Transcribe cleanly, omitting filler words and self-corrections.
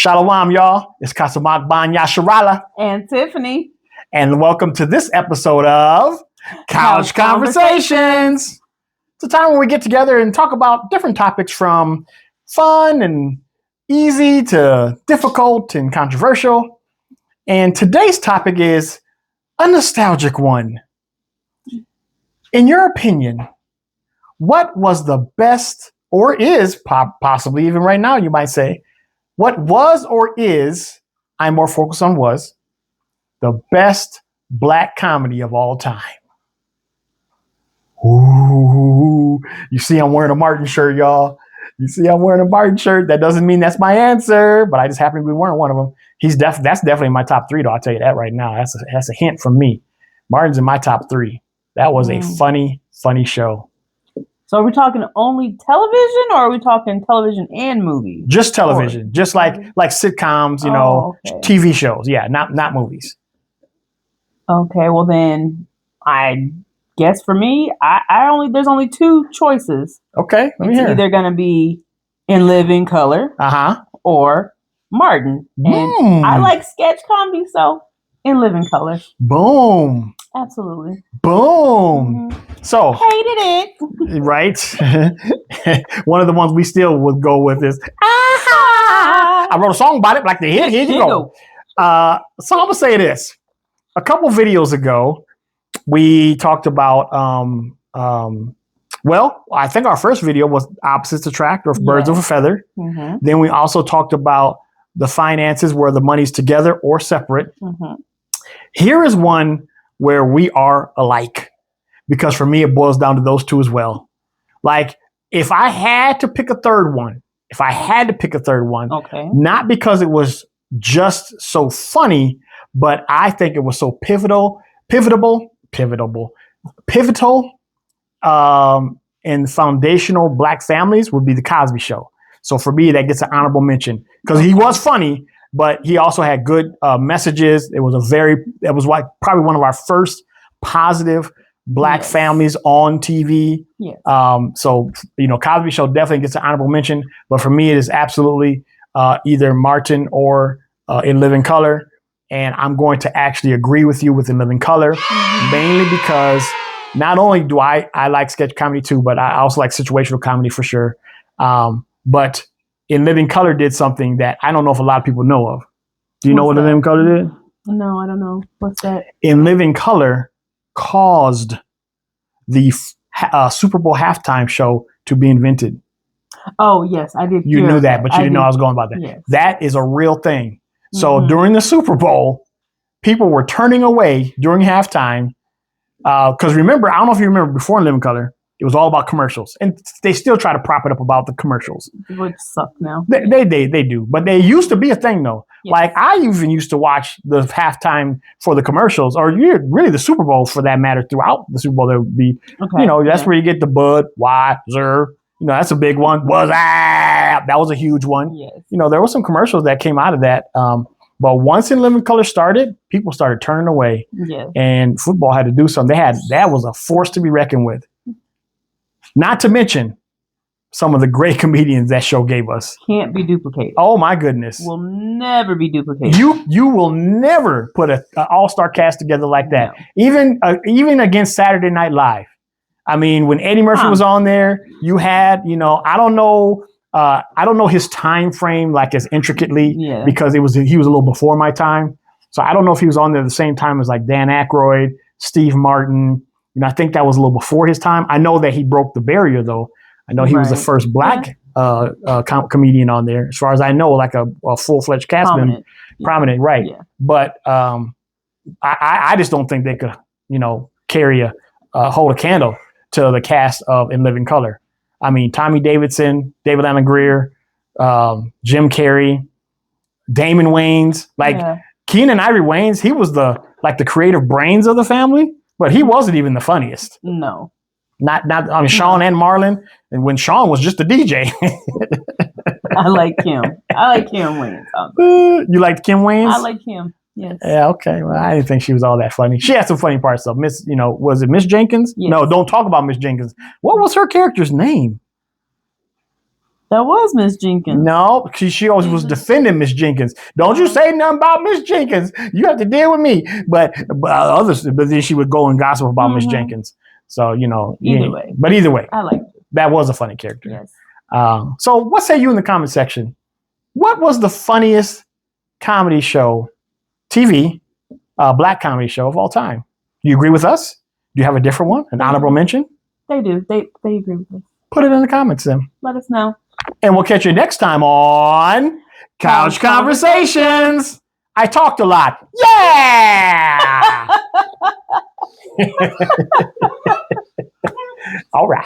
Shalom, y'all. It's Kasamak Ban Yasharala. And Tiffany. And welcome to this episode of Couch Conversations. It's a time when we get together and talk about different topics from fun and easy to difficult and controversial. And today's topic is a nostalgic one. In your opinion, what was the best, or is possibly even right now, you might say, what was or is, I'm more focused on was, the best black comedy of all time? Ooh, you see I'm wearing a Martin shirt, y'all. You see I'm wearing a Martin shirt. That doesn't mean that's my answer, but I just happen to be wearing one of them. That's definitely in my top three, though. I'll tell you that right now. That's a hint from me. Martin's in my top three. That was a funny show. So are we talking only television, or are we talking television and movies? Just television, just like sitcoms, okay. TV shows. Yeah, not movies. Okay, well then, I guess for me, there's only two choices. Okay, let me hear. It's either gonna be In Living Color, or Martin. And I like sketch comedy, so In Living Color. Boom. Absolutely. Boom. So hated it. Right. One of the ones we still would go with is I wrote a song about it, like the hit. Here you go. So I'm gonna say this. A couple videos ago, we talked about I think our first video was Opposites Attract, or Birds of a Feather. Mm-hmm. Then we also talked about the finances, where the money's together or separate. Mm-hmm. Here is one where we are alike, because for me, it boils down to those two as well. Like, if I had to pick a third one, okay. Not because it was just so funny, but I think it was so pivotal, and foundational black families, would be The Cosby Show. So for me, that gets an honorable mention, because he was funny, but he also had good messages. It was probably one of our first positive black families on TV. Yes. So Cosby Show definitely gets an honorable mention, but for me, it is absolutely either Martin or In Living Color. And I'm going to actually agree with you with In Living Color, mainly because not only do I like sketch comedy too, but I also like situational comedy for sure. But In Living Color did something that I don't know if a lot of people know of. Do you know what In Living Color did? No, I don't know. What's that? In Living Color caused the Super Bowl halftime show to be invented. Oh, yes, I did. You knew that, but you didn't know I was going about that. Yes. That is a real thing. So during the Super Bowl, people were turning away during halftime. Because remember, I don't know if you remember, before In Living Color, it was all about commercials. And they still try to prop it up about the commercials. Which suck now. They do. But they used to be a thing, though. Yes. Like, I even used to watch the halftime for the commercials, or really the Super Bowl for that matter. Throughout the Super Bowl, there would be, that's where you get the Bud, Weiser. That's a big one. That was a huge one. Yes. There were some commercials that came out of that. But once In Living Color started, people started turning away. Yes. And football had to do something. That was a force to be reckoned with. Not to mention some of the great comedians that show gave us. Can't be duplicated. Oh my goodness. Will never be duplicated. You will never put an all-star cast together like that. No. Even against Saturday Night Live. I mean, when Eddie Murphy was on there, you had, I don't know his time frame like as intricately because he was a little before my time. So I don't know if he was on there at the same time as like Dan Aykroyd, Steve Martin. I think that was a little before his time. I know that he broke the barrier, though. I know he was the first black comedian on there, as far as I know, like a full-fledged cast member. Prominent, right. Yeah. But I just don't think they could, hold a candle to the cast of In Living Color. I mean, Tommy Davidson, David Alan Grier, Jim Carrey, Damon Wayans, Keenen Ivory Wayans. He was the creative brains of the family, but he wasn't even the funniest. No. Sean and Marlon, and when Sean was just a DJ. I like Kim. I like Kim Wayans. You liked Kim Wayans? I like Kim. Yes. Yeah. Okay. Well, I didn't think she was all that funny. She had some funny parts though. Was it Miss Jenkins? Yes. No, don't talk about Miss Jenkins. What was her character's name? That was Miss Jenkins. No, she always was defending Miss Jenkins. Don't you say nothing about Miss Jenkins. You have to deal with me. But then she would go and gossip about Miss Jenkins. So, either way. But either way, I liked it. That was a funny character. Yes. So what say you in the comment section? What was the funniest comedy show, TV, black comedy show of all time? Do you agree with us? Do you have a different one? An honorable mention? They do. They agree with us. Put it in the comments then. Let us know. And we'll catch you next time on Couch Conversations. I talked a lot. Yeah! All right.